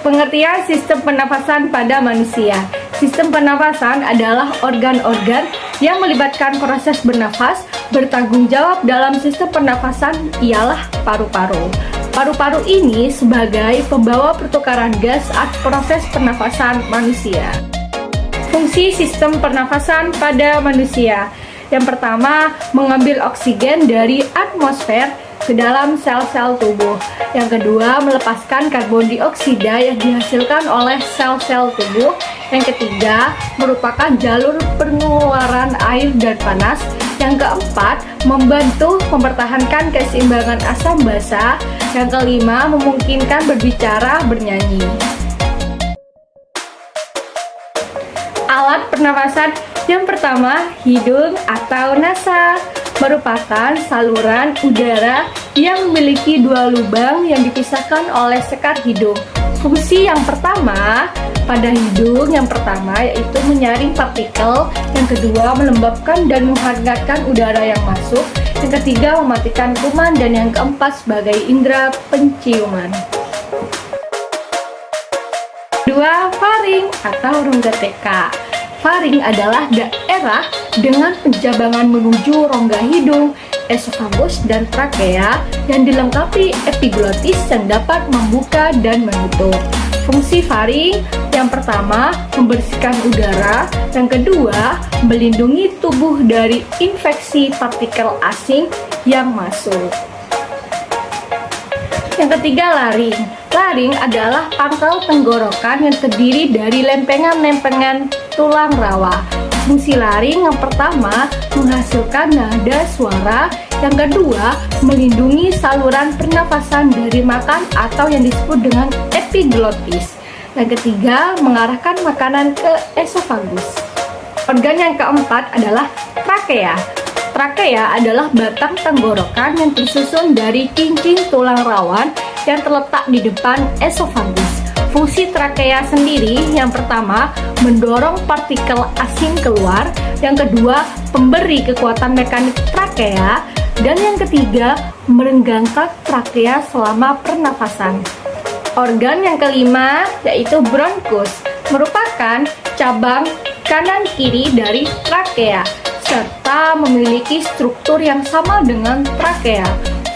Pengertian sistem pernafasan pada manusia. Sistem pernafasan adalah organ-organ yang melibatkan proses bernafas, bertanggung jawab dalam sistem pernafasan ialah paru-paru. Paru-paru ini sebagai pembawa pertukaran gas saat proses pernafasan manusia. Fungsi sistem pernafasan pada manusia. Yang pertama, mengambil oksigen dari atmosfer ke dalam sel-sel tubuh. Yang kedua, melepaskan karbon dioksida yang dihasilkan oleh sel-sel tubuh. Yang ketiga, merupakan jalur pengeluaran air dan panas. Yang keempat, membantu mempertahankan keseimbangan asam basa. Yang kelima, memungkinkan berbicara, bernyanyi. Alat pernafasan yang pertama, hidung atau nasa, merupakan saluran udara yang memiliki dua lubang yang dipisahkan oleh sekar hidung. Fungsi yang pertama pada hidung yang pertama yaitu menyaring partikel, yang kedua melembabkan dan menghangatkan udara yang masuk, yang ketiga mematikan kuman, dan yang keempat sebagai indera penciuman. Kedua, faring atau rongga TK. Faring adalah daerah dengan penjabangan menuju rongga hidung, esofagus, dan trakea yang dilengkapi epiglotis yang dapat membuka dan menutup. Fungsi faring yang pertama, membersihkan udara, yang kedua, melindungi tubuh dari infeksi partikel asing yang masuk. Yang ketiga, laring. Laring adalah pangkal tenggorokan yang terdiri dari lempengan-lempengan tulang rawa. Fungsi laring yang pertama, menghasilkan nada suara. Yang kedua, melindungi saluran pernafasan dari makan atau yang disebut dengan epiglotis. Yang ketiga, mengarahkan makanan ke esofagus. Organ yang keempat adalah trakea. Trakea adalah batang tenggorokan yang tersusun dari cincin tulang rawan yang terletak di depan esofagus. Fungsi trakea sendiri yang pertama, mendorong partikel asing keluar, yang kedua, pemberi kekuatan mekanik trakea, dan yang ketiga, merenggangkan trakea selama pernafasan. Organ yang kelima yaitu bronkus, merupakan cabang kanan kiri dari trakea serta memiliki struktur yang sama dengan trakea.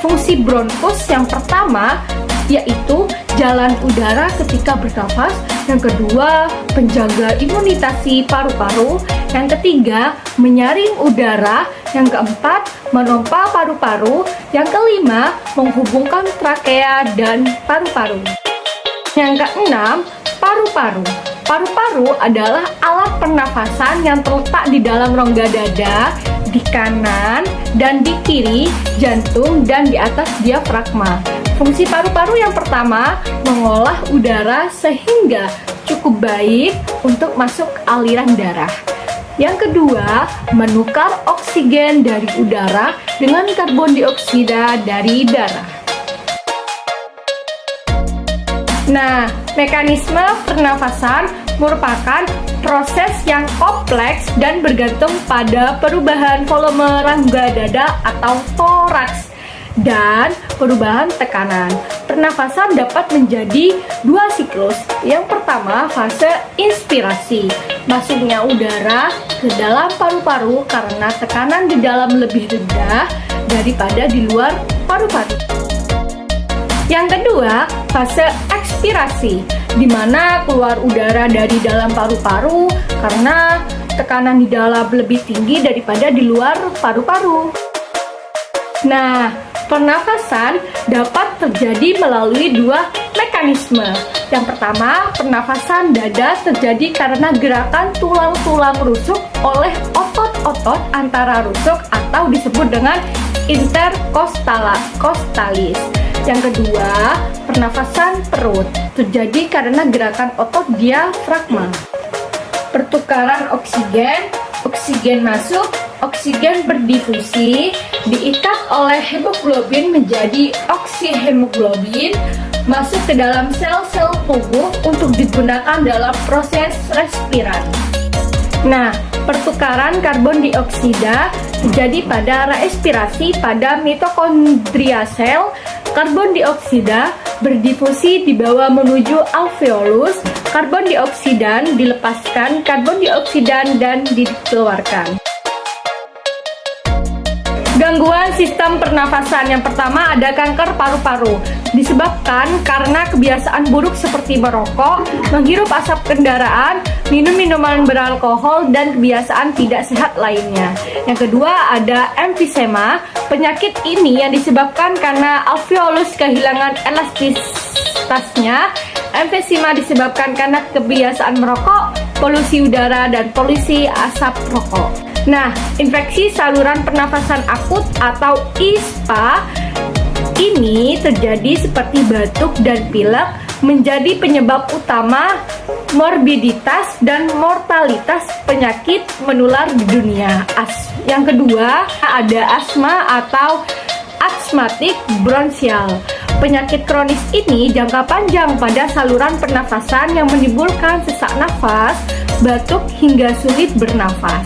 Fungsi bronkus yang pertama yaitu jalan udara ketika bernafas, yang kedua penjaga imunitasi paru-paru, yang ketiga menyaring udara, yang keempat menompa paru-paru, yang kelima menghubungkan trakea dan paru-paru. Yang keenam, paru-paru. Paru-paru adalah alat pernafasan yang terletak di dalam rongga dada, di kanan dan di kiri jantung, dan di atas diafragma. Fungsi paru-paru yang pertama, mengolah udara sehingga cukup baik untuk masuk ke aliran darah. Yang kedua, menukar oksigen dari udara dengan karbon dioksida dari darah. Nah, mekanisme pernafasan merupakan proses yang kompleks dan bergantung pada perubahan volume rongga dada atau toraks dan perubahan tekanan. Pernafasan dapat menjadi dua siklus. Yang pertama, fase inspirasi, masuknya udara ke dalam paru-paru karena tekanan di dalam lebih rendah daripada di luar paru-paru. Yang kedua, fase ekspirasi, di mana keluar udara dari dalam paru-paru karena tekanan di dalam lebih tinggi daripada di luar paru-paru. Nah, pernafasan dapat terjadi melalui dua mekanisme. Yang pertama, pernafasan dada terjadi karena gerakan tulang-tulang rusuk oleh otot-otot antara rusuk atau disebut dengan interkostalis. Yang kedua, pernafasan perut terjadi karena gerakan otot diafragma. Pertukaran oksigen masuk, oksigen berdifusi, diikat oleh hemoglobin menjadi oksihemoglobin, masuk ke dalam sel-sel tubuh untuk digunakan dalam proses respirasi. Nah, Pertukaran karbon dioksida terjadi pada respirasi pada mitokondria sel. Karbon dioksida berdifusi dibawa menuju alveolus. Karbon dioksidan dilepaskan, karbon dioksidan dan dikeluarkan. Gangguan sistem pernafasan. Yang pertama ada kanker paru-paru. Disebabkan karena kebiasaan buruk seperti merokok, menghirup asap kendaraan, minum minuman beralkohol, dan kebiasaan tidak sehat lainnya. Yang kedua ada emfisema. Penyakit ini yang disebabkan karena alveolus kehilangan elastisitasnya. Emfisema disebabkan karena kebiasaan merokok, polusi udara, dan polusi asap rokok. Nah, infeksi saluran pernafasan akut atau ISPA ini terjadi seperti batuk dan pilek, menjadi penyebab utama morbiditas dan mortalitas penyakit menular di dunia. Yang kedua ada asma atau asmatik bronchial. Penyakit kronis ini jangka panjang pada saluran pernafasan yang menimbulkan sesak nafas, batuk, hingga sulit bernafas.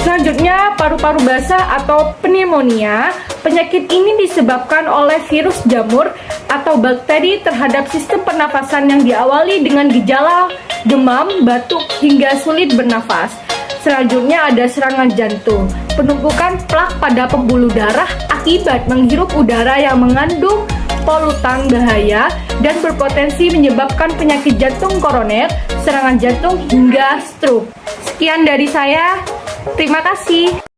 Selanjutnya, paru-paru basah atau pneumonia. Penyakit ini disebabkan oleh virus jamur atau bakteri terhadap sistem pernafasan yang diawali dengan gejala demam, batuk, hingga sulit bernafas. Selanjutnya ada serangan jantung. Penumpukan plak pada pembuluh darah akibat menghirup udara yang mengandung polutan bahaya dan berpotensi menyebabkan penyakit jantung koroner, serangan jantung, hingga stroke. Sekian dari saya. Terima kasih.